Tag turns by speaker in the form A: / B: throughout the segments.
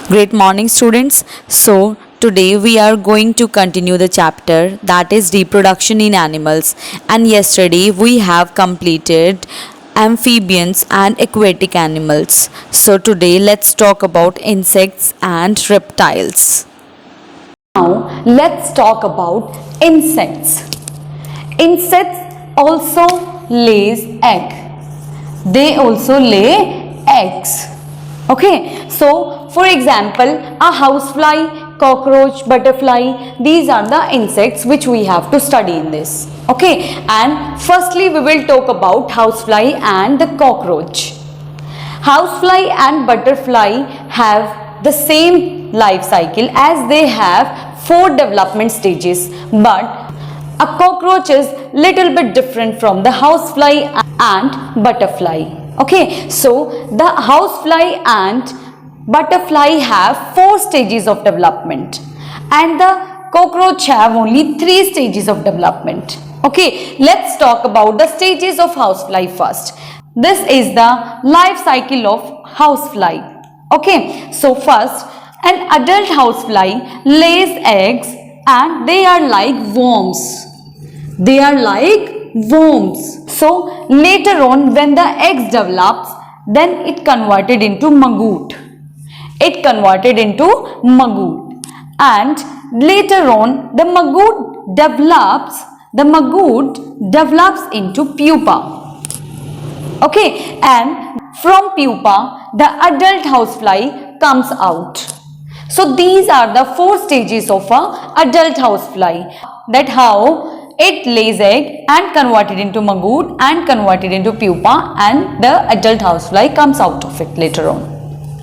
A: Great morning, students. So, today we are going to continue the chapter that is reproduction in animals. And yesterday we have completed amphibians and aquatic animals. So, today let's talk about insects and reptiles.
B: Now, let's talk about insects. Insects also lays egg. They also lay eggs. Okay, so for example, a housefly, cockroach, butterfly, these are the insects which we have to study in this. Okay, and firstly we will talk about housefly and the cockroach. Housefly and butterfly have the same life cycle as they have 4 development stages, but a cockroach is little bit different from the housefly and butterfly. Okay, so the housefly and butterfly have 4 stages of development and the cockroach have only 3 stages of development. Okay, let's talk about the stages of housefly first. This is the life cycle of housefly. Okay, so first an adult housefly lays eggs and they are like worms. They are like worms. So later on when the eggs develops, then it converted into maggot. It converted into maggot. And later on the maggot develops into pupa. Okay, and from pupa the adult housefly comes out. So these are the 4 stages of a adult housefly, that how it lays egg and converted into maggot and converted into pupa, and the adult housefly comes out of it later on.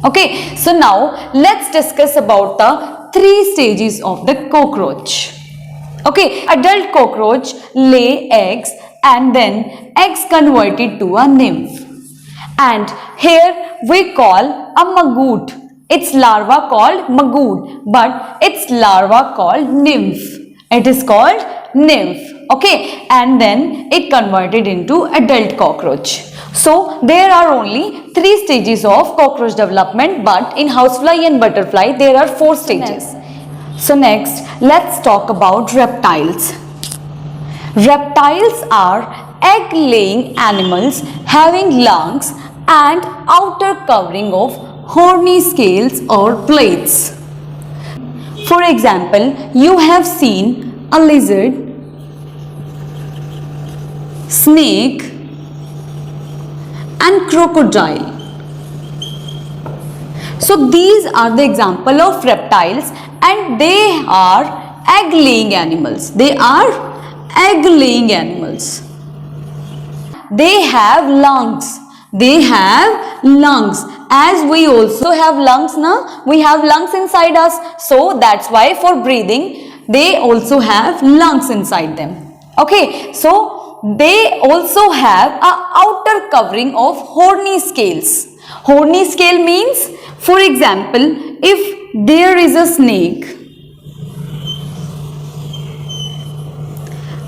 B: Okay, so now let's discuss about the 3 stages of the cockroach. Okay, adult cockroach lay eggs and then eggs converted to a nymph, and here we call a maggot. Its larva called maggot, but its larva called nymph. It is called nymph. Okay, and then it converted into adult cockroach. So there are only 3 stages of cockroach development, but in housefly and butterfly there are 4 stages. So next let's talk about reptiles. Reptiles are egg laying animals having lungs and outer covering of horny scales or plates. For example, you have seen a lizard, snake and crocodile. So these are the example of reptiles and they are egg laying animals. They are egg laying animals. They have lungs. They have lungs. As we also have lungs now, we have lungs inside us. So that's why for breathing, they also have lungs inside them. Okay, so they also have an outer covering of horny scales. Horny scale means, for example, if there is a snake,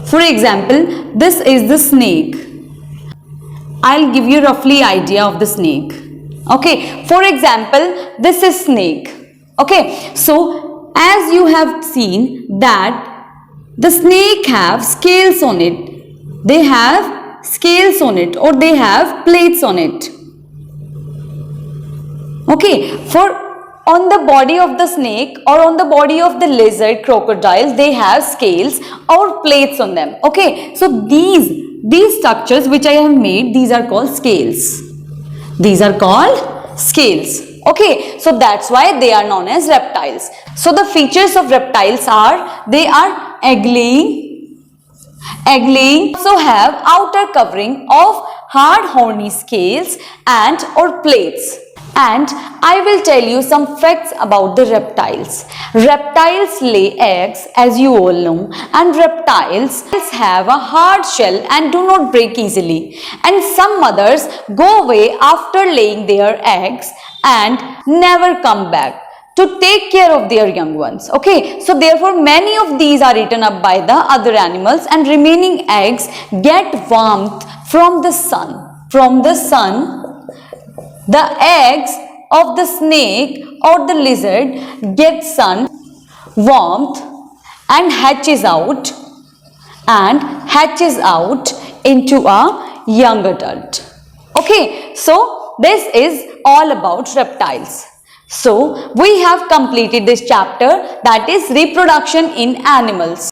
B: for example, this is the snake. I'll give you roughly idea of the snake. Okay, for example, this is snake. Okay, so as you have seen that the snake have scales on it. They have scales on it or they have plates on it. Okay, for on the body of the snake or on the body of the lizard, crocodile, they have scales or plates on them. Okay, so these structures which I have made, these are called scales. These are called scales. Okay, so that's why they are known as reptiles. So the features of reptiles are, they are egg laying. Egg laying also have outer covering of hard horny scales and or plates. And I will tell you some facts about the reptiles. Reptiles lay eggs, as you all know, and reptiles have a hard shell and do not break easily. And some mothers go away after laying their eggs and never come back to take care of their young ones. Okay, so therefore many of these are eaten up by the other animals and remaining eggs get warmth from the sun. From the sun, the eggs of the snake or the lizard gets sun, warmth and hatches out into a young adult. Okay, so this is all about reptiles. So we have completed this chapter, that is reproduction in animals.